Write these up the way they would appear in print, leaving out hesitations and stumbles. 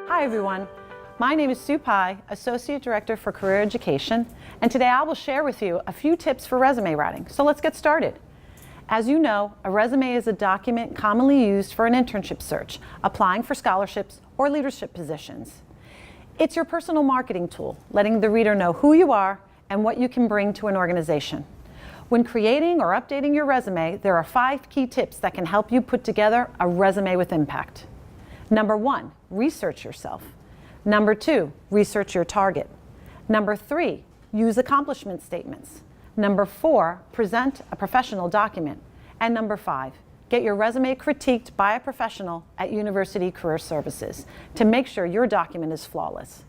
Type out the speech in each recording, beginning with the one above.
Hi everyone, my name is Sue Pye, Associate Director for Career Education, and today I will share with you a few tips for resume writing. So let's get started. As you know, a resume is a document commonly used for an internship search, applying for scholarships or leadership positions. It's your personal marketing tool, letting the reader know who you are and what you can bring to an organization. When creating or updating your resume, there are 5 key tips that can help you put together a resume with impact. Number 1, research yourself. Number 2, research your target. Number 3, use accomplishment statements. Number 4, present a professional document. And number 5, get your resume critiqued by a professional at University Career Services to make sure your document is flawless.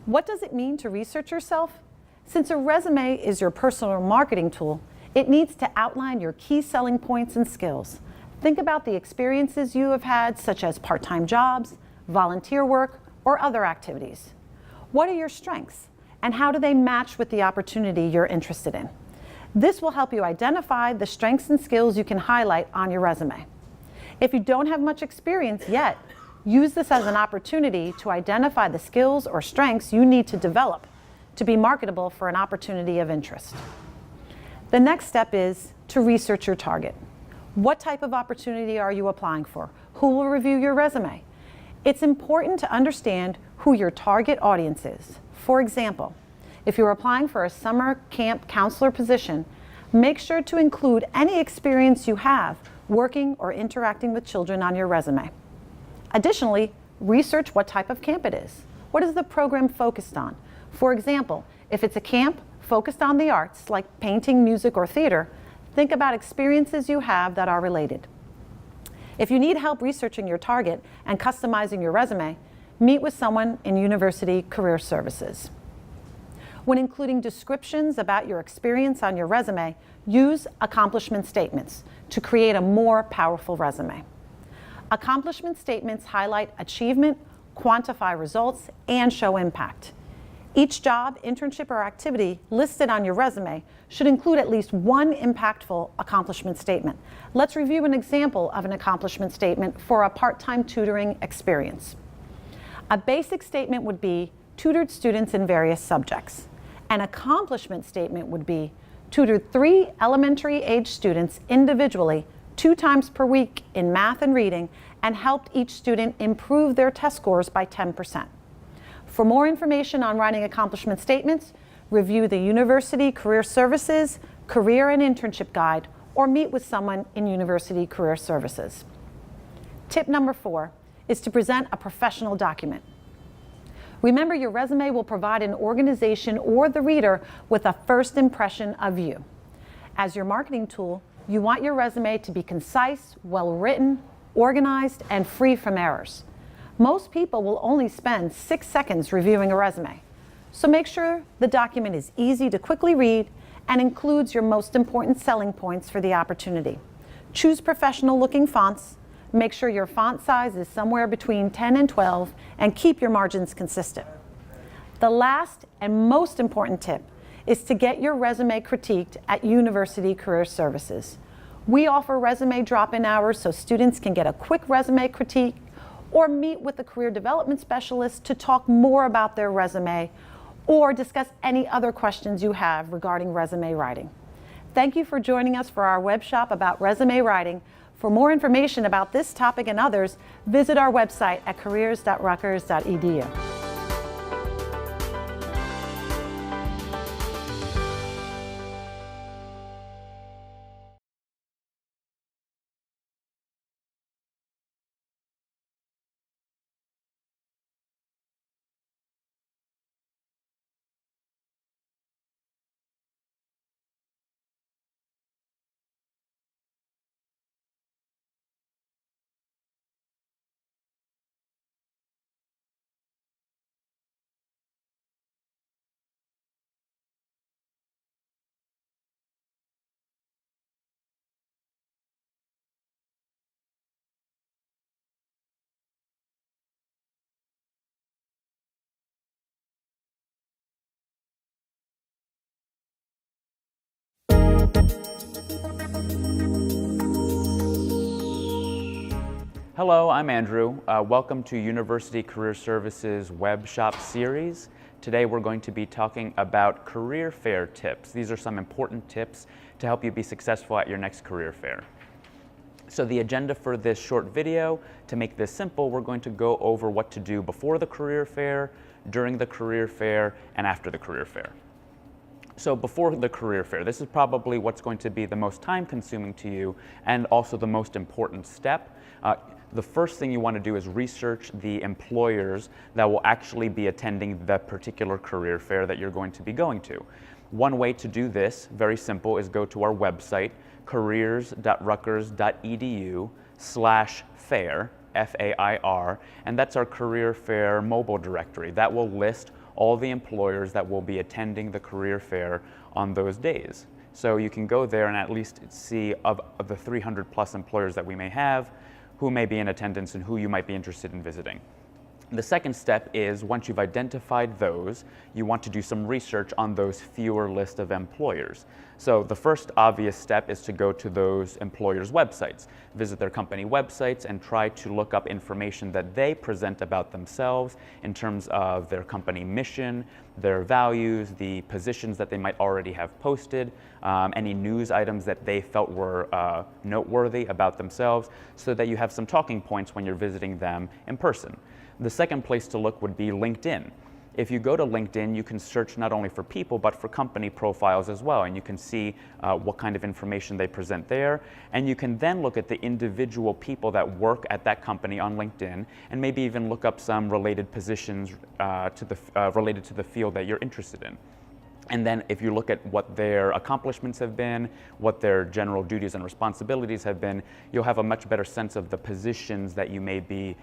What does it mean to research yourself? Since a resume is your personal marketing tool, it needs to outline your key selling points and skills. Think about the experiences you have had, such as part-time jobs, volunteer work, or other activities. What are your strengths, and how do they match with the opportunity you're interested in? This will help you identify the strengths and skills you can highlight on your resume. If you don't have much experience yet, use this as an opportunity to identify the skills or strengths you need to develop to be marketable for an opportunity of interest. The next step is to research your target. What type of opportunity are you applying for? Who will review your resume? It's important to understand who your target audience is. For example, if you're applying for a summer camp counselor position, make sure to include any experience you have working or interacting with children on your resume. Additionally, research what type of camp it is. What is the program focused on? For example, if it's a camp focused on the arts, like painting, music, or theater, think about experiences you have that are related. If you need help researching your target and customizing your resume, meet with someone in University Career Services. When including descriptions about your experience on your resume, use accomplishment statements to create a more powerful resume. Accomplishment statements highlight achievement, quantify results, and show impact. Each job, internship, or activity listed on your resume should include at least one impactful accomplishment statement. Let's review an example of an accomplishment statement for a part-time tutoring experience. A basic statement would be, tutored students in various subjects. An accomplishment statement would be, tutored 3 elementary-age students individually 2 times per week in math and reading, and helped each student improve their test scores by 10%. For more information on writing accomplishment statements, review the University Career Services Career and Internship Guide or meet with someone in University Career Services. Tip number 4 is to present a professional document. Remember, your resume will provide an organization or the reader with a first impression of you. As your marketing tool, you want your resume to be concise, well-written, organized, and free from errors. Most people will only spend 6 seconds reviewing a resume, so make sure the document is easy to quickly read and includes your most important selling points for the opportunity. Choose professional-looking fonts, make sure your font size is somewhere between 10 and 12, and keep your margins consistent. The last and most important tip is to get your resume critiqued at University Career Services. We offer resume drop-in hours so students can get a quick resume critique or meet with a career development specialist to talk more about their resume or discuss any other questions you have regarding resume writing. Thank you for joining us for our web shop about resume writing. For more information about this topic and others, visit our website at careers.rutgers.edu. Hello, I'm Andrew. Welcome to University Career Services Web Shop series. Today we're going to be talking about career fair tips. These are some important tips to help you be successful at your next career fair. So the agenda for this short video, to make this simple, we're going to go over what to do before the career fair, during the career fair, and after the career fair. So before the career fair, this is probably what's going to be the most time consuming to you and also the most important step. The first thing you want to do is research the employers that will actually be attending the particular career fair that you're going to be going to. One way to do this, very simple, is go to our website, careers.rutgers.edu/fair, F-A-I-R, and that's our career fair mobile directory. That will list all the employers that will be attending the career fair on those days. So you can go there and at least see of the 300 plus employers that we may have, who may be in attendance and who you might be interested in visiting. The second step is, once you've identified those, you want to do some research on those fewer list of employers. So the first obvious step is to go to those employers' websites, visit their company websites and try to look up information that they present about themselves in terms of their company mission, their values, the positions that they might already have posted, any news items that they felt were noteworthy about themselves, so that you have some talking points when you're visiting them in person. The second place to look would be LinkedIn. If you go to LinkedIn, you can search not only for people, but for company profiles as well, and you can see what kind of information they present there. And you can then look at the individual people that work at that company on LinkedIn, and maybe even look up some related positions related to the field that you're interested in. And then if you look at what their accomplishments have been, what their general duties and responsibilities have been, you'll have a much better sense of the positions that you may be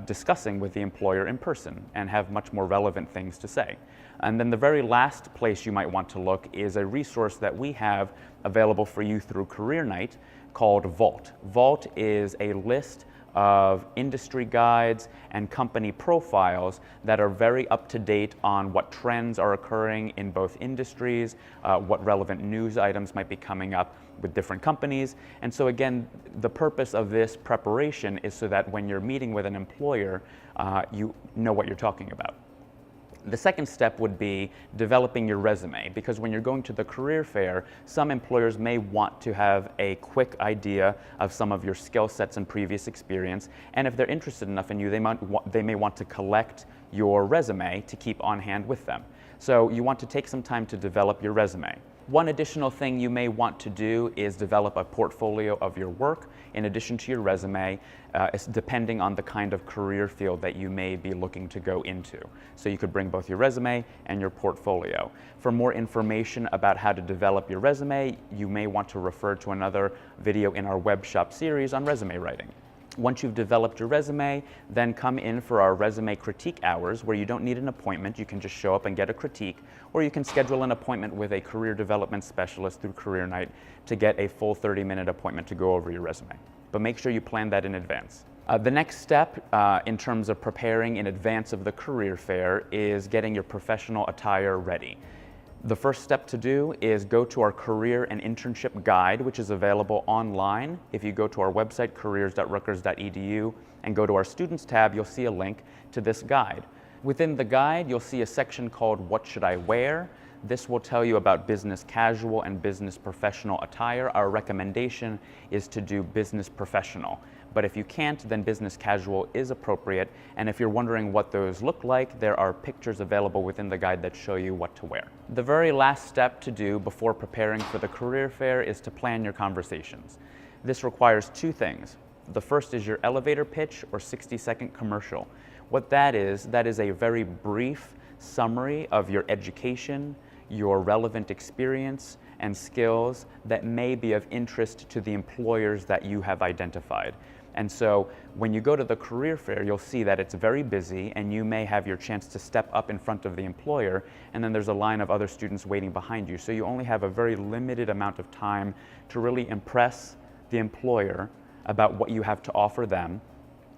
discussing with the employer in person and have much more relevant things to say. And then the very last place you might want to look is a resource that we have available for you through Career Night called Vault. Vault is a list of industry guides and company profiles that are very up to date on what trends are occurring in both industries, what relevant news items might be coming up with different companies. And so again, the purpose of this preparation is so that when you're meeting with an employer, you know what you're talking about. The second step would be developing your resume, because when you're going to the career fair, some employers may want to have a quick idea of some of your skill sets and previous experience, and if they're interested enough in you, they may want to collect your resume to keep on hand with them. So you want to take some time to develop your resume. One additional thing you may want to do is develop a portfolio of your work in addition to your resume, depending on the kind of career field that you may be looking to go into. So you could bring both your resume and your portfolio. For more information about how to develop your resume, you may want to refer to another video in our web shop series on resume writing. Once you've developed your resume, then come in for our resume critique hours, where you don't need an appointment. You can just show up and get a critique, or you can schedule an appointment with a career development specialist through Career Night to get a full 30-minute appointment to go over your resume. But make sure you plan that in advance. The next step in terms of preparing in advance of the career fair is getting your professional attire ready. The first step to do is go to our career and internship guide, which is available online. If you go to our website, careers.rutgers.edu, and go to our Students tab, you'll see a link to this guide. Within the guide, you'll see a section called What Should I Wear? This will tell you about business casual and business professional attire. Our recommendation is to do business professional. But if you can't, then business casual is appropriate. And if you're wondering what those look like, there are pictures available within the guide that show you what to wear. The very last step to do before preparing for the career fair is to plan your conversations. This requires two things. The first is your elevator pitch or 60-second commercial. What that is a very brief summary of your education, your relevant experience and skills that may be of interest to the employers that you have identified. And so when you go to the career fair, you'll see that it's very busy and you may have your chance to step up in front of the employer, and then there's a line of other students waiting behind you. So you only have a very limited amount of time to really impress the employer about what you have to offer them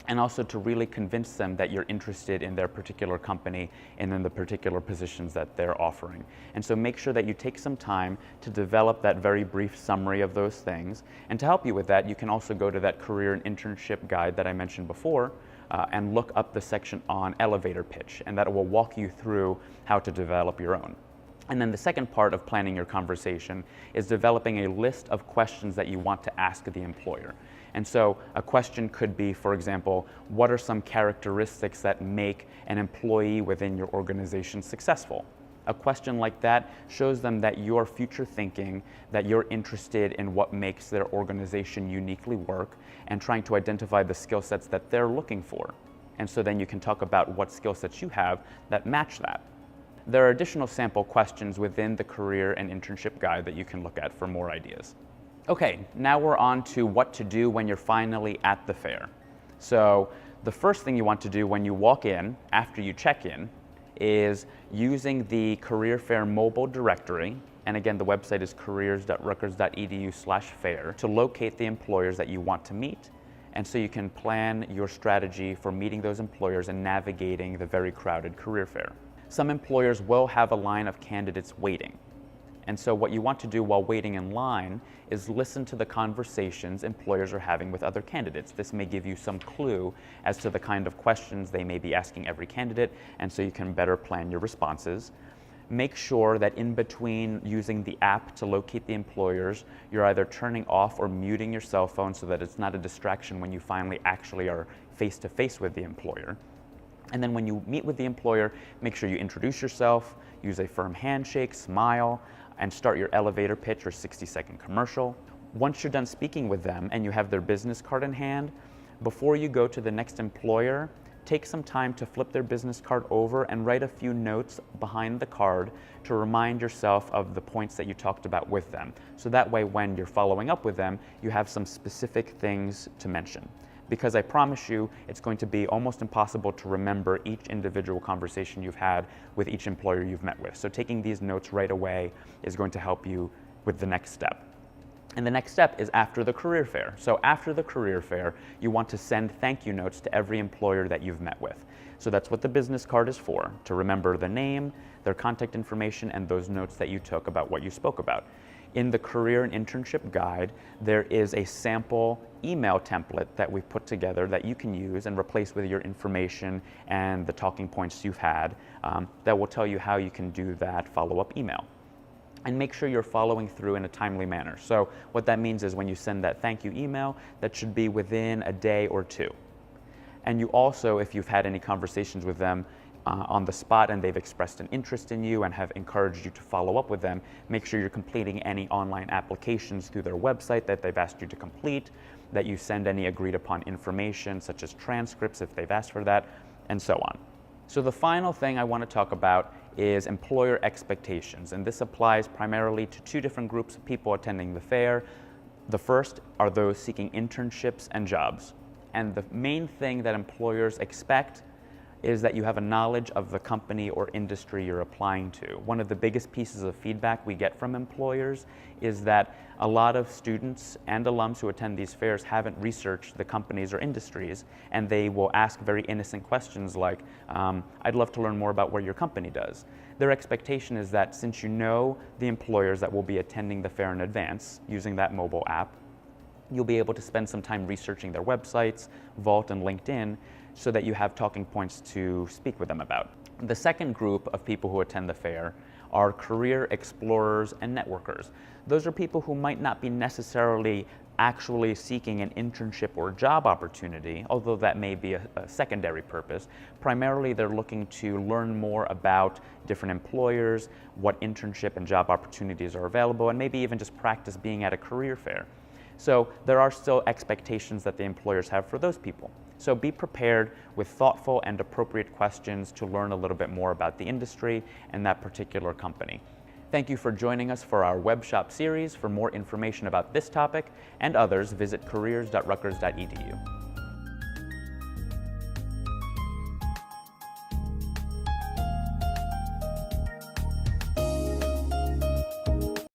and also to really convince them that you're interested in their particular company and in the particular positions that they're offering. And so make sure that you take some time to develop that very brief summary of those things. And to help you with that, you can also go to that career and internship guide that I mentioned before and look up the section on elevator pitch, and that will walk you through how to develop your own. And then the second part of planning your conversation is developing a list of questions that you want to ask the employer. And so a question could be, for example, what are some characteristics that make an employee within your organization successful? A question like that shows them that you're future thinking, that you're interested in what makes their organization uniquely work, and trying to identify the skill sets that they're looking for. And so then you can talk about what skill sets you have that match that. There are additional sample questions within the career and internship guide that you can look at for more ideas. Okay, now we're on to what to do when you're finally at the fair. So the first thing you want to do when you walk in, after you check in, is using the career fair mobile directory, and again the website is careers.rutgers.edu/fair, to locate the employers that you want to meet, and so you can plan your strategy for meeting those employers and navigating the very crowded career fair. Some employers will have a line of candidates waiting. And so what you want to do while waiting in line is listen to the conversations employers are having with other candidates. This may give you some clue as to the kind of questions they may be asking every candidate, and so you can better plan your responses. Make sure that in between using the app to locate the employers, you're either turning off or muting your cell phone so that it's not a distraction when you finally actually are face-to-face with the employer. And then when you meet with the employer, make sure you introduce yourself, use a firm handshake, smile, and start your elevator pitch or 60-second commercial. Once you're done speaking with them and you have their business card in hand, before you go to the next employer, take some time to flip their business card over and write a few notes behind the card to remind yourself of the points that you talked about with them. So that way when you're following up with them, you have some specific things to mention. Because I promise you, it's going to be almost impossible to remember each individual conversation you've had with each employer you've met with. So taking these notes right away is going to help you with the next step. And the next step is after the career fair. So after the career fair, you want to send thank you notes to every employer that you've met with. So that's what the business card is for, to remember the name, their contact information, and those notes that you took about what you spoke about. In the career and internship guide, there is a sample email template that we've put together that you can use and replace with your information and the talking points you've had that will tell you how you can do that follow-up email. And make sure you're following through in a timely manner. So what that means is when you send that thank you email, that should be within a day or two. And you also, if you've had any conversations with them on the spot and they've expressed an interest in you and have encouraged you to follow up with them, make sure you're completing any online applications through their website that they've asked you to complete, that you send any agreed upon information such as transcripts if they've asked for that, and so on. So the final thing I want to talk about is employer expectations, and this applies primarily to two different groups of people attending the fair. The first are those seeking internships and jobs. And the main thing that employers expect is that you have a knowledge of the company or industry you're applying to. One of the biggest pieces of feedback we get from employers is that a lot of students and alums who attend these fairs haven't researched the companies or industries, and they will ask very innocent questions like, I'd love to learn more about what your company does. Their expectation is that since you know the employers that will be attending the fair in advance using that mobile app, you'll be able to spend some time researching their websites, Vault and LinkedIn, so that you have talking points to speak with them about. The second group of people who attend the fair are career explorers and networkers. Those are people who might not be necessarily actually seeking an internship or job opportunity, although that may be a secondary purpose. Primarily, they're looking to learn more about different employers, what internship and job opportunities are available, and maybe even just practice being at a career fair. So there are still expectations that the employers have for those people. So be prepared with thoughtful and appropriate questions to learn a little bit more about the industry and that particular company. Thank you for joining us for our web shop series. For more information about this topic and others, visit careers.rutgers.edu.